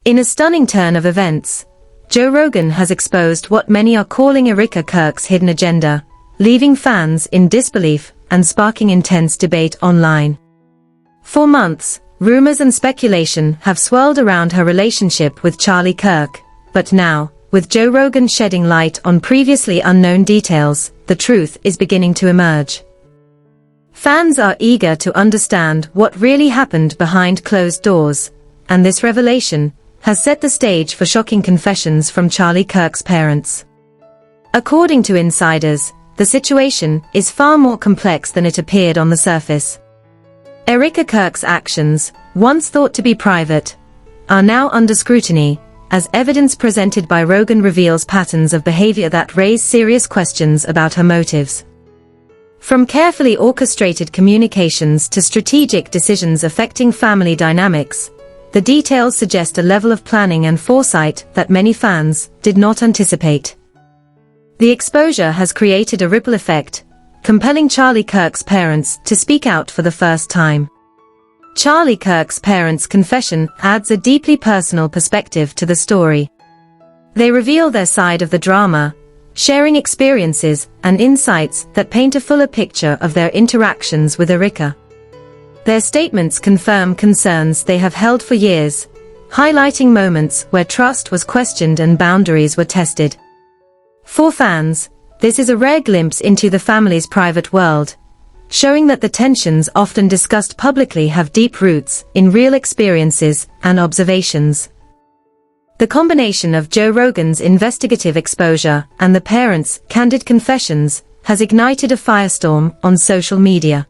In a stunning turn of events, Joe Rogan has exposed what many are calling Erika Kirk's hidden agenda, leaving fans in disbelief and sparking intense debate online. For months, rumors and speculation have swirled around her relationship with Charlie Kirk, but now, with Joe Rogan shedding light on previously unknown details, the truth is beginning to emerge. Fans are eager to understand what really happened behind closed doors, and this revelation has set the stage for shocking confessions from Charlie Kirk's parents. According to insiders, the situation is far more complex than it appeared on the surface. Erika Kirk's actions, once thought to be private, are now under scrutiny, as evidence presented by Rogan reveals patterns of behavior that raise serious questions about her motives. From carefully orchestrated communications to strategic decisions affecting family dynamics, the details suggest a level of planning and foresight that many fans did not anticipate. The exposure has created a ripple effect, compelling Charlie Kirk's parents to speak out for the first time. Charlie Kirk's parents' confession adds a deeply personal perspective to the story. They reveal their side of the drama, sharing experiences and insights that paint a fuller picture of their interactions with Erika. Their statements confirm concerns they have held for years, highlighting moments where trust was questioned and boundaries were tested. For fans, this is a rare glimpse into the family's private world, showing that the tensions often discussed publicly have deep roots in real experiences and observations. The combination of Joe Rogan's investigative exposure and the parents' candid confessions has ignited a firestorm on social media.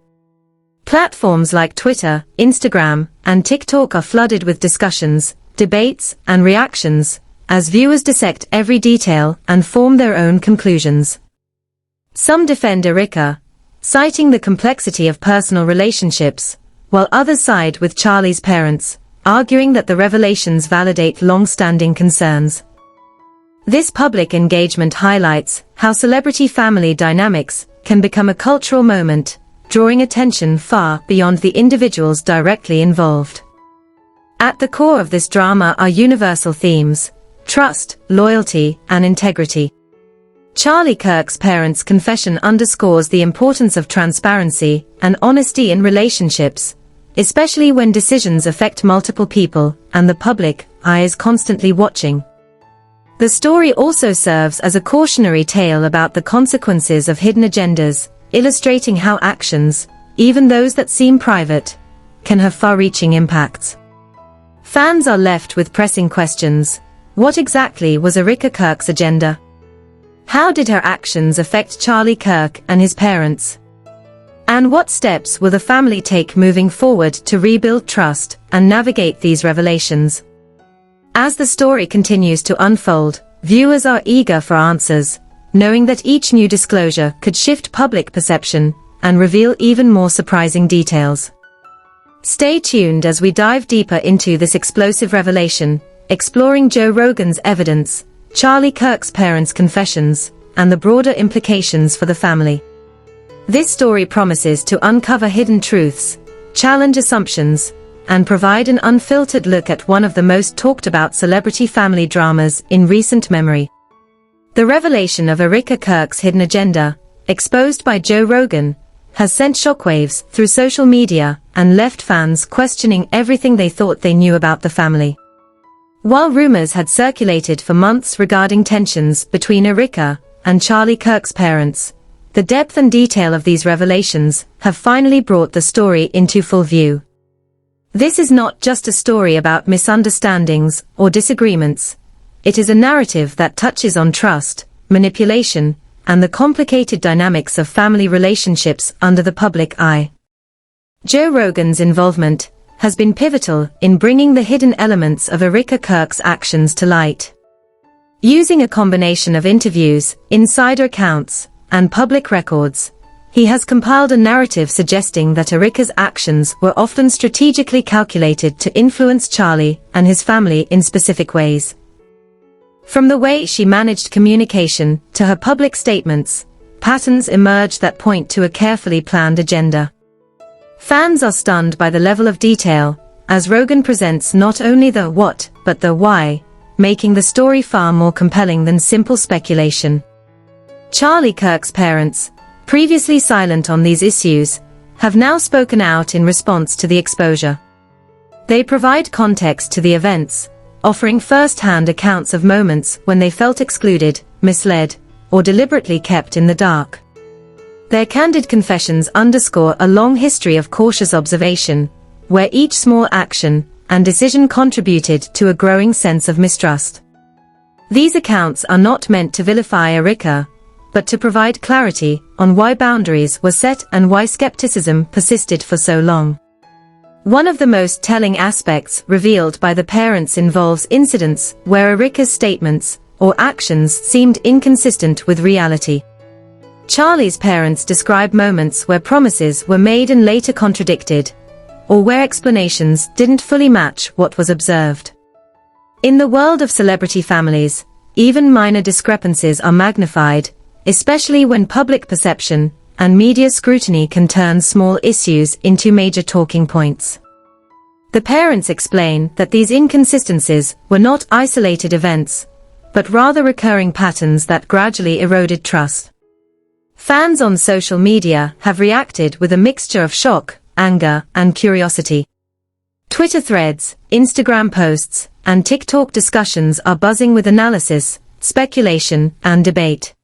Platforms like Twitter, Instagram, and TikTok are flooded with discussions, debates, and reactions, as viewers dissect every detail and form their own conclusions. Some defend Erika, citing the complexity of personal relationships, while others side with Charlie's parents, arguing that the revelations validate long-standing concerns. This public engagement highlights how celebrity family dynamics can become a cultural moment, drawing attention far beyond the individuals directly involved. At the core of this drama are universal themes: trust, loyalty, and integrity. Charlie Kirk's parents' confession underscores the importance of transparency and honesty in relationships, especially when decisions affect multiple people and the public eye is constantly watching. The story also serves as a cautionary tale about the consequences of hidden agendas, illustrating how actions, even those that seem private, can have far-reaching impacts. Fans are left with pressing questions. What exactly was Erika Kirk's agenda? How did her actions affect Charlie Kirk and his parents? And what steps will the family take moving forward to rebuild trust and navigate these revelations? As the story continues to unfold, viewers are eager for answers, knowing that each new disclosure could shift public perception and reveal even more surprising details. Stay tuned as we dive deeper into this explosive revelation, exploring Joe Rogan's evidence, Charlie Kirk's parents' confessions, and the broader implications for the family. This story promises to uncover hidden truths, challenge assumptions, and provide an unfiltered look at one of the most talked about celebrity family dramas in recent memory. The revelation of Erika Kirk's hidden agenda, exposed by Joe Rogan, has sent shockwaves through social media and left fans questioning everything they thought they knew about the family. While rumors had circulated for months regarding tensions between Erika and Charlie Kirk's parents, the depth and detail of these revelations have finally brought the story into full view. This is not just a story about misunderstandings or disagreements. It is a narrative that touches on trust, manipulation, and the complicated dynamics of family relationships under the public eye. Joe Rogan's involvement has been pivotal in bringing the hidden elements of Erika Kirk's actions to light. Using a combination of interviews, insider accounts, and public records, he has compiled a narrative suggesting that Erika's actions were often strategically calculated to influence Charlie and his family in specific ways. From the way she managed communication to her public statements, patterns emerge that point to a carefully planned agenda. Fans are stunned by the level of detail, as Rogan presents not only the what, but the why, making the story far more compelling than simple speculation. Charlie Kirk's parents, previously silent on these issues, have now spoken out in response to the exposure. They provide context to the events, offering first-hand accounts of moments when they felt excluded, misled, or deliberately kept in the dark. Their candid confessions underscore a long history of cautious observation, where each small action and decision contributed to a growing sense of mistrust. These accounts are not meant to vilify Erika, but to provide clarity on why boundaries were set and why skepticism persisted for so long. One of the most telling aspects revealed by the parents involves incidents where Erika's statements or actions seemed inconsistent with reality. Charlie's parents describe moments where promises were made and later contradicted, or where explanations didn't fully match what was observed. In the world of celebrity families, even minor discrepancies are magnified, especially when public perception and media scrutiny can turn small issues into major talking points. The parents explain that these inconsistencies were not isolated events, but rather recurring patterns that gradually eroded trust. Fans on social media have reacted with a mixture of shock, anger, and curiosity. Twitter threads, Instagram posts, and TikTok discussions are buzzing with analysis, speculation, and debate.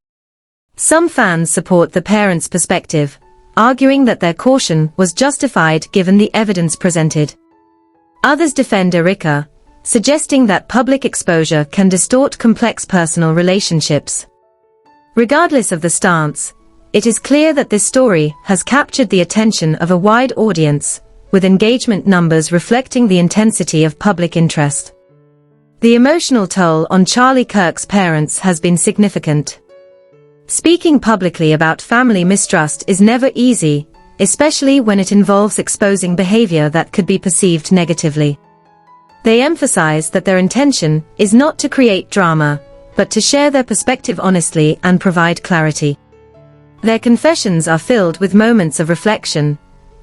Some fans support the parents' perspective, arguing that their caution was justified given the evidence presented. Others defend Erika, suggesting that public exposure can distort complex personal relationships. Regardless of the stance, it is clear that this story has captured the attention of a wide audience, with engagement numbers reflecting the intensity of public interest. The emotional toll on Charlie Kirk's parents has been significant. Speaking publicly about family mistrust is never easy, especially when it involves exposing behavior that could be perceived negatively. They emphasize that their intention is not to create drama, but to share their perspective honestly and provide clarity. Their confessions are filled with moments of reflection,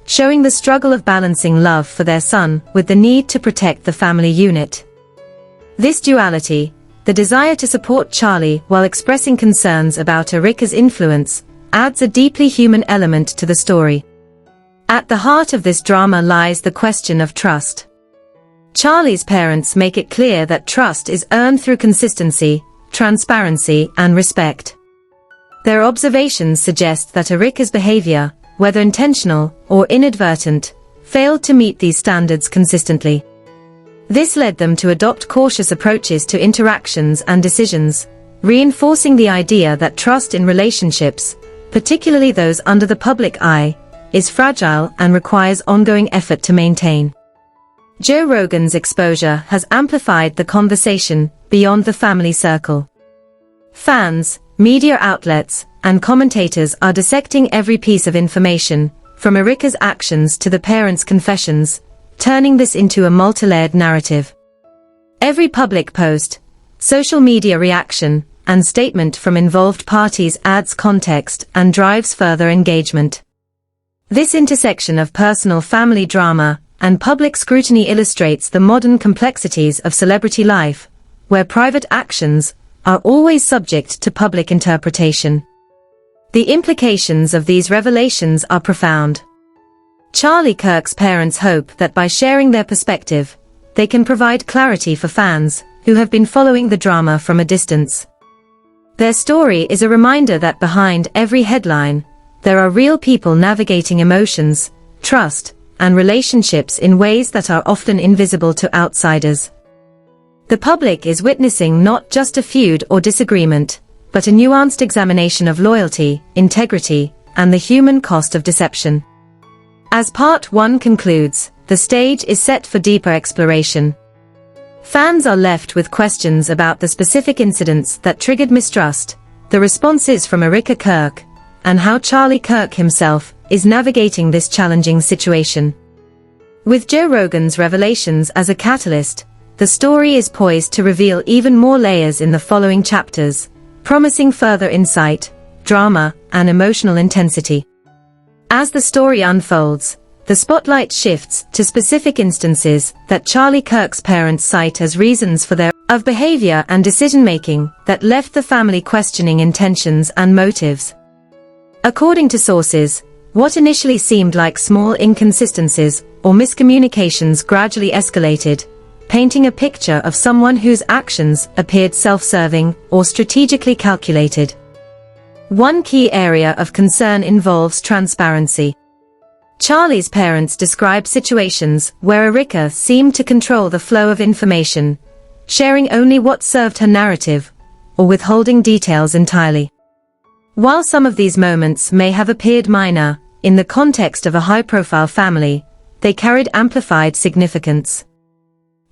showing the struggle of balancing love for their son with the need to protect the family unit. This duality, the desire to support Charlie while expressing concerns about Erika's influence, adds a deeply human element to the story. At the heart of this drama lies the question of trust. Charlie's parents make it clear that trust is earned through consistency, transparency, and respect. Their observations suggest that Erika's behavior, whether intentional or inadvertent, failed to meet these standards consistently. This led them to adopt cautious approaches to interactions and decisions, reinforcing the idea that trust in relationships, particularly those under the public eye, is fragile and requires ongoing effort to maintain. Joe Rogan's exposure has amplified the conversation beyond the family circle. Fans, media outlets, and commentators are dissecting every piece of information, from Erika's actions to the parents' confessions, turning this into a multi-layered narrative. Every public post, social media reaction, and statement from involved parties adds context and drives further engagement. This intersection of personal family drama and public scrutiny illustrates the modern complexities of celebrity life, where private actions are always subject to public interpretation. The implications of these revelations are profound. Charlie Kirk's parents hope that by sharing their perspective, they can provide clarity for fans who have been following the drama from a distance. Their story is a reminder that behind every headline, there are real people navigating emotions, trust, and relationships in ways that are often invisible to outsiders. The public is witnessing not just a feud or disagreement, but a nuanced examination of loyalty, integrity, and the human cost of deception. As Part 1 concludes, the stage is set for deeper exploration. Fans are left with questions about the specific incidents that triggered mistrust, the responses from Erika Kirk, and how Charlie Kirk himself is navigating this challenging situation. With Joe Rogan's revelations as a catalyst, the story is poised to reveal even more layers in the following chapters, promising further insight, drama, and emotional intensity. As the story unfolds, the spotlight shifts to specific instances that Charlie Kirk's parents cite as reasons for their behavior and decision-making that left the family questioning intentions and motives. According to sources, what initially seemed like small inconsistencies or miscommunications gradually escalated, painting a picture of someone whose actions appeared self-serving or strategically calculated. One key area of concern involves transparency. Charlie's parents describe situations where Erika seemed to control the flow of information, sharing only what served her narrative, or withholding details entirely. While some of these moments may have appeared minor, in the context of a high-profile family, they carried amplified significance.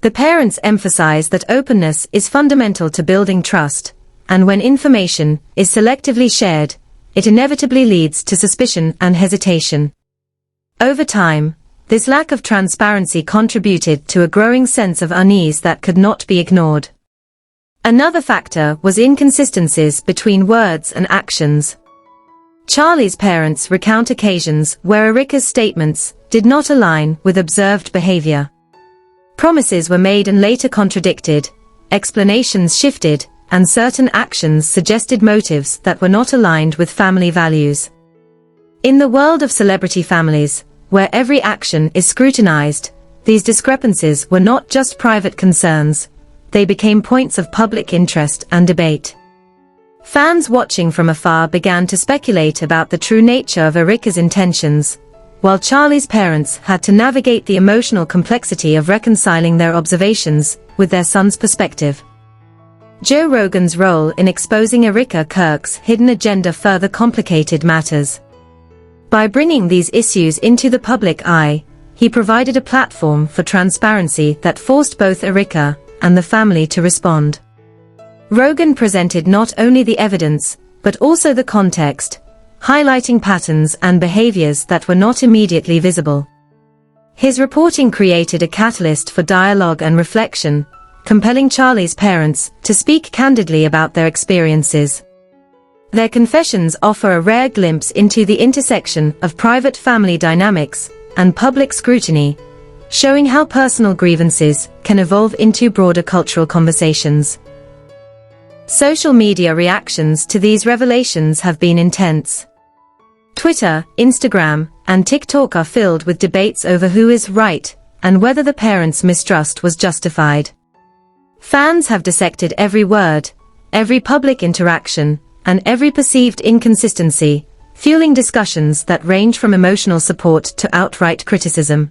The parents emphasize that openness is fundamental to building trust, and when information is selectively shared, it inevitably leads to suspicion and hesitation. Over time, this lack of transparency contributed to a growing sense of unease that could not be ignored. Another factor was inconsistencies between words and actions. Charlie's parents recount occasions where Erika's statements did not align with observed behavior. Promises were made and later contradicted, explanations shifted, and certain actions suggested motives that were not aligned with family values. In the world of celebrity families, where every action is scrutinized, these discrepancies were not just private concerns, they became points of public interest and debate. Fans watching from afar began to speculate about the true nature of Erika's intentions, while Charlie's parents had to navigate the emotional complexity of reconciling their observations with their son's perspective. Joe Rogan's role in exposing Erika Kirk's hidden agenda further complicated matters. By bringing these issues into the public eye, he provided a platform for transparency that forced both Erika and the family to respond. Rogan presented not only the evidence, but also the context, highlighting patterns and behaviors that were not immediately visible. His reporting created a catalyst for dialogue and reflection, compelling Charlie's parents to speak candidly about their experiences. Their confessions offer a rare glimpse into the intersection of private family dynamics and public scrutiny, showing how personal grievances can evolve into broader cultural conversations. Social media reactions to these revelations have been intense. Twitter, Instagram, and TikTok are filled with debates over who is right and whether the parents' mistrust was justified. Fans have dissected every word, every public interaction, and every perceived inconsistency, fueling discussions that range from emotional support to outright criticism.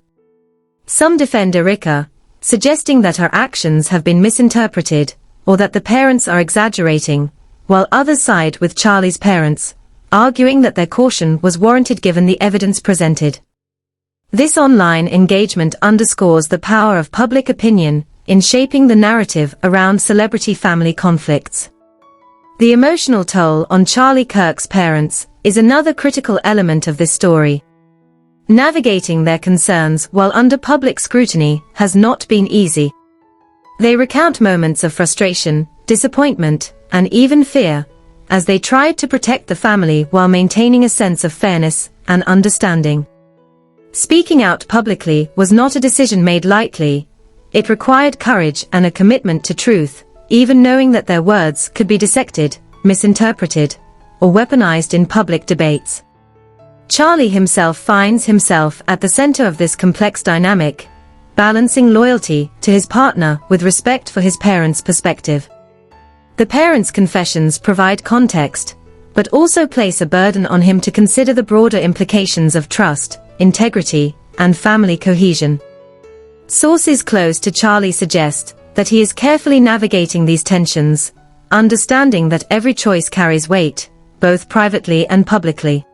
Some defend Erika, suggesting that her actions have been misinterpreted, or that the parents are exaggerating, while others side with Charlie's parents, arguing that their caution was warranted given the evidence presented. This online engagement underscores the power of public opinion in shaping the narrative around celebrity family conflicts. The emotional toll on Charlie Kirk's parents is another critical element of this story. Navigating their concerns while under public scrutiny has not been easy. They recount moments of frustration, disappointment, and even fear, as they tried to protect the family while maintaining a sense of fairness and understanding. Speaking out publicly was not a decision made lightly. It required courage and a commitment to truth, even knowing that their words could be dissected, misinterpreted, or weaponized in public debates. Charlie himself finds himself at the center of this complex dynamic, balancing loyalty to his partner with respect for his parents' perspective. The parents' confessions provide context, but also place a burden on him to consider the broader implications of trust, integrity, and family cohesion. Sources close to Charlie suggest that he is carefully navigating these tensions, understanding that every choice carries weight, both privately and publicly.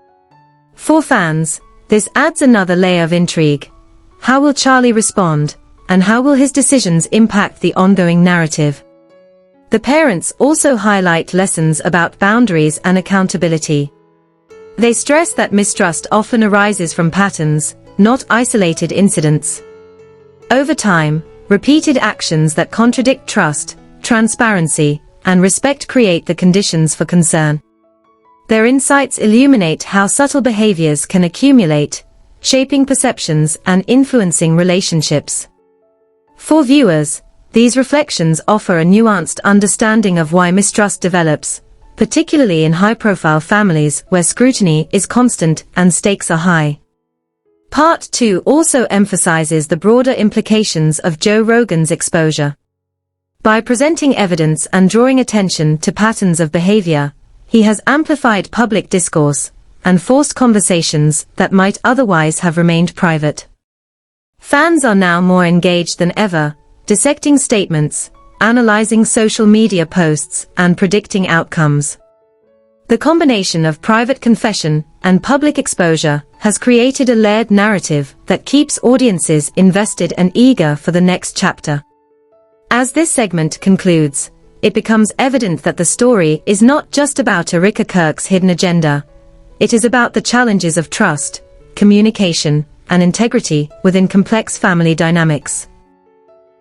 For fans, this adds another layer of intrigue. How will Charlie respond, and how will his decisions impact the ongoing narrative? The parents also highlight lessons about boundaries and accountability. They stress that mistrust often arises from patterns, not isolated incidents. Over time, repeated actions that contradict trust, transparency, and respect create the conditions for concern. Their insights illuminate how subtle behaviors can accumulate, shaping perceptions and influencing relationships. For viewers, these reflections offer a nuanced understanding of why mistrust develops, particularly in high-profile families where scrutiny is constant and stakes are high. Part 2 also emphasizes the broader implications of Joe Rogan's exposure. By presenting evidence and drawing attention to patterns of behavior, he has amplified public discourse and forced conversations that might otherwise have remained private. Fans are now more engaged than ever, dissecting statements, analyzing social media posts, and predicting outcomes. The combination of private confession and public exposure has created a layered narrative that keeps audiences invested and eager for the next chapter. As this segment concludes, it becomes evident that the story is not just about Erika Kirk's hidden agenda. It is about the challenges of trust, communication, and integrity within complex family dynamics.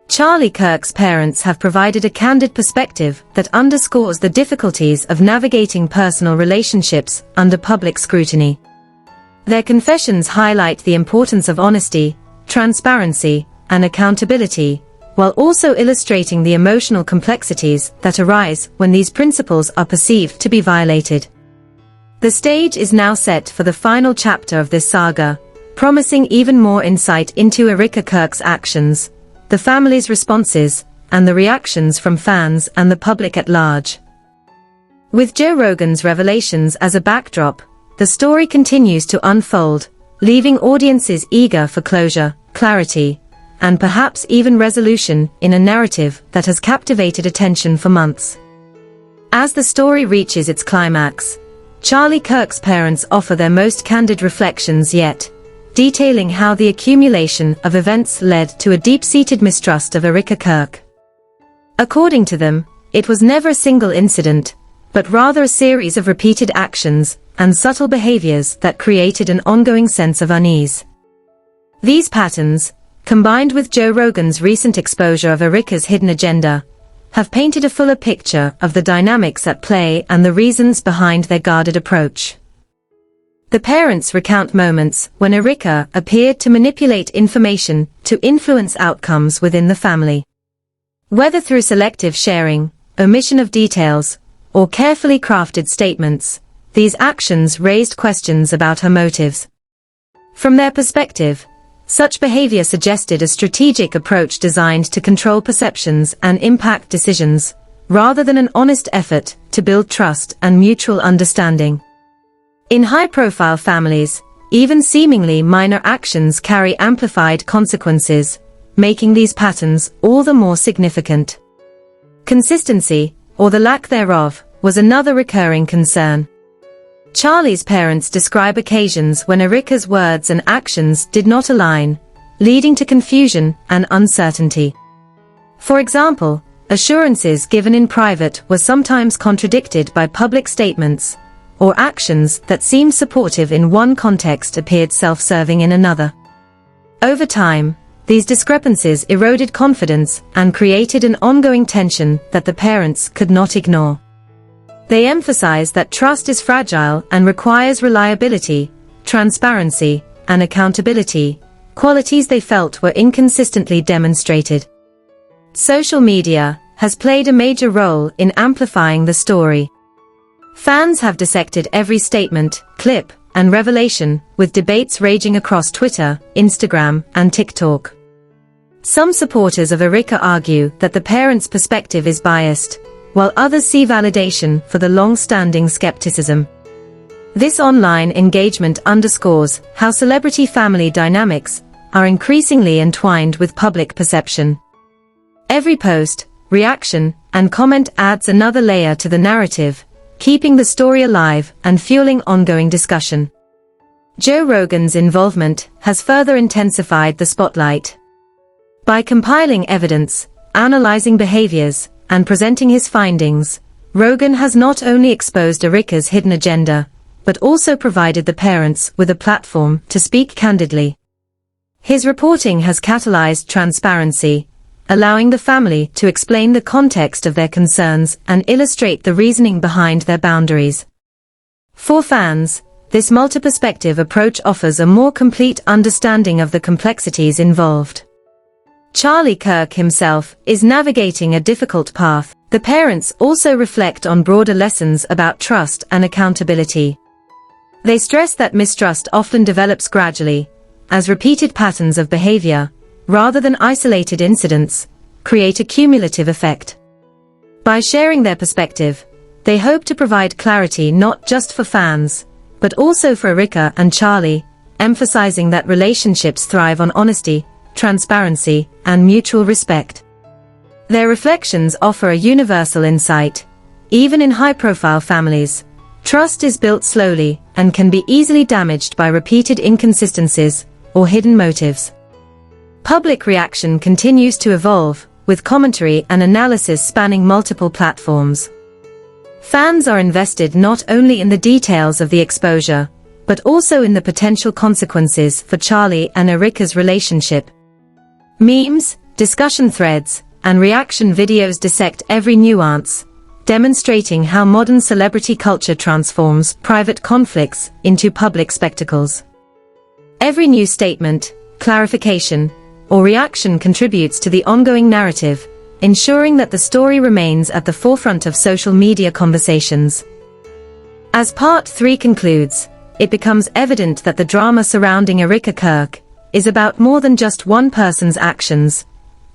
Charlie Kirk's parents have provided a candid perspective that underscores the difficulties of navigating personal relationships under public scrutiny. Their confessions highlight the importance of honesty, transparency, and accountability, while also illustrating the emotional complexities that arise when these principles are perceived to be violated. The stage is now set for the final chapter of this saga, promising even more insight into Erika Kirk's actions, the family's responses, and the reactions from fans and the public at large. With Joe Rogan's revelations as a backdrop, the story continues to unfold, leaving audiences eager for closure, clarity, and perhaps even resolution in a narrative that has captivated attention for months. As the story reaches its climax, Charlie Kirk's parents offer their most candid reflections yet, detailing how the accumulation of events led to a deep-seated mistrust of Erika Kirk. According to them, it was never a single incident, but rather a series of repeated actions and subtle behaviors that created an ongoing sense of unease. These patterns, combined with Joe Rogan's recent exposure of Erika's hidden agenda, have painted a fuller picture of the dynamics at play and the reasons behind their guarded approach. The parents recount moments when Erika appeared to manipulate information to influence outcomes within the family. Whether through selective sharing, omission of details, or carefully crafted statements, these actions raised questions about her motives. From their perspective, such behavior suggested a strategic approach designed to control perceptions and impact decisions, rather than an honest effort to build trust and mutual understanding. In high-profile families, even seemingly minor actions carry amplified consequences, making these patterns all the more significant. Consistency, or the lack thereof, was another recurring concern. Charlie's parents describe occasions when Erika's words and actions did not align, leading to confusion and uncertainty. For example, assurances given in private were sometimes contradicted by public statements, or actions that seemed supportive in one context appeared self-serving in another. Over time, these discrepancies eroded confidence and created an ongoing tension that the parents could not ignore. They emphasize that trust is fragile and requires reliability, transparency, and accountability, qualities they felt were inconsistently demonstrated. Social media has played a major role in amplifying the story. Fans have dissected every statement, clip, and revelation, with debates raging across Twitter, Instagram, and TikTok. Some supporters of Erika argue that the parents' perspective is biased, while others see validation for the long-standing skepticism. This online engagement underscores how celebrity family dynamics are increasingly entwined with public perception. Every post, reaction, and comment adds another layer to the narrative, keeping the story alive and fueling ongoing discussion. Joe Rogan's involvement has further intensified the spotlight. By compiling evidence, analyzing behaviors, and presenting his findings, Rogan has not only exposed Erika's hidden agenda, but also provided the parents with a platform to speak candidly. His reporting has catalyzed transparency, allowing the family to explain the context of their concerns and illustrate the reasoning behind their boundaries. For fans, this multi-perspective approach offers a more complete understanding of the complexities involved. Charlie Kirk himself is navigating a difficult path. The parents also reflect on broader lessons about trust and accountability. They stress that mistrust often develops gradually, as repeated patterns of behavior, rather than isolated incidents, create a cumulative effect. By sharing their perspective, they hope to provide clarity not just for fans, but also for Erika and Charlie, emphasizing that relationships thrive on honesty, transparency, and mutual respect. Their reflections offer a universal insight. Even in high-profile families, trust is built slowly and can be easily damaged by repeated inconsistencies or hidden motives. Public reaction continues to evolve, with commentary and analysis spanning multiple platforms. Fans are invested not only in the details of the exposure, but also in the potential consequences for Charlie and Erika's relationship. Memes, discussion threads, and reaction videos dissect every nuance, demonstrating how modern celebrity culture transforms private conflicts into public spectacles. Every new statement, clarification, or reaction contributes to the ongoing narrative, ensuring that the story remains at the forefront of social media conversations. As Part 3 concludes, it becomes evident that the drama surrounding Erika Kirk is about more than just one person's actions.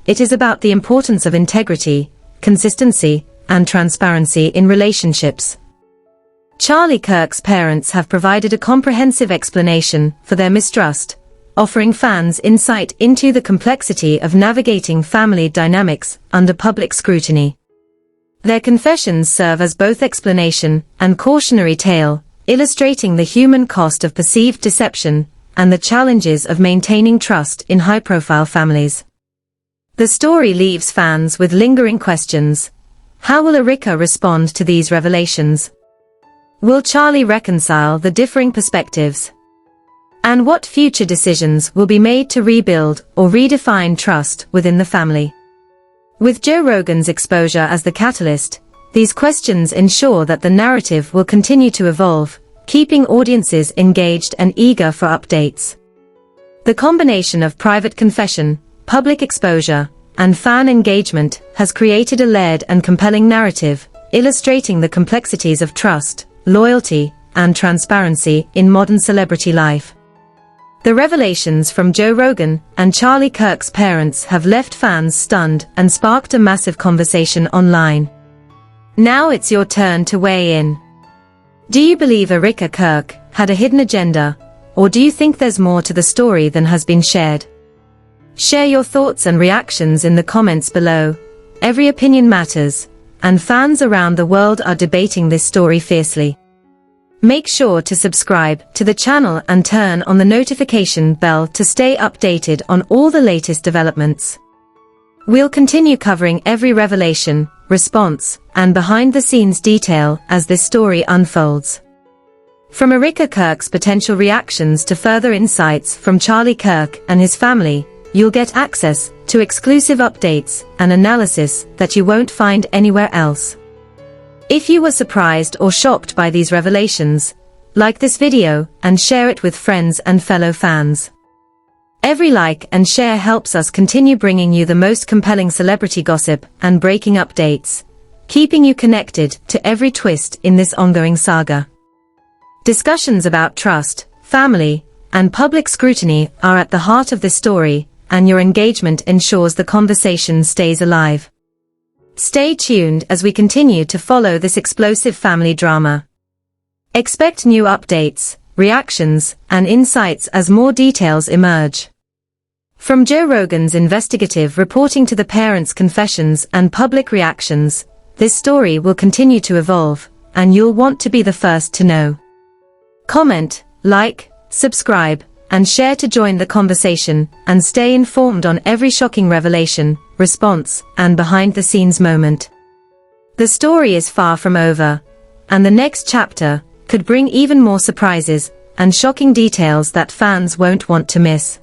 It is about the importance of integrity, consistency, and transparency in relationships. Charlie Kirk's parents have provided a comprehensive explanation for their mistrust, offering fans insight into the complexity of navigating family dynamics under public scrutiny. Their confessions serve as both explanation and cautionary tale, illustrating the human cost of perceived deception and the challenges of maintaining trust in high-profile families. The story leaves fans with lingering questions. How will Erika respond to these revelations? Will Charlie reconcile the differing perspectives? And what future decisions will be made to rebuild or redefine trust within the family? With Joe Rogan's exposure as the catalyst, these questions ensure that the narrative will continue to evolve, keeping audiences engaged and eager for updates. The combination of private confession, public exposure, and fan engagement has created a layered and compelling narrative, illustrating the complexities of trust, loyalty, and transparency in modern celebrity life. The revelations from Joe Rogan and Charlie Kirk's parents have left fans stunned and sparked a massive conversation online. Now it's your turn to weigh in. Do you believe Erika Kirk had a hidden agenda, or do you think there's more to the story than has been shared? Share your thoughts and reactions in the comments below. Every opinion matters, and fans around the world are debating this story fiercely. Make sure to subscribe to the channel and turn on the notification bell to stay updated on all the latest developments. We'll continue covering every revelation, response, and behind-the-scenes detail as this story unfolds. From Erika Kirk's potential reactions to further insights from Charlie Kirk and his family, you'll get access to exclusive updates and analysis that you won't find anywhere else. If you were surprised or shocked by these revelations, like this video and share it with friends and fellow fans. Every like and share helps us continue bringing you the most compelling celebrity gossip and breaking updates, keeping you connected to every twist in this ongoing saga. Discussions about trust, family, and public scrutiny are at the heart of this story, and your engagement ensures the conversation stays alive. Stay tuned as we continue to follow this explosive family drama. Expect new updates, reactions, and insights as more details emerge. From Joe Rogan's investigative reporting to the parents' confessions and public reactions, this story will continue to evolve, and you'll want to be the first to know. Comment, like, subscribe, and share to join the conversation and stay informed on every shocking revelation, response, and behind-the-scenes moment. The story is far from over, and the next chapter could bring even more surprises and shocking details that fans won't want to miss.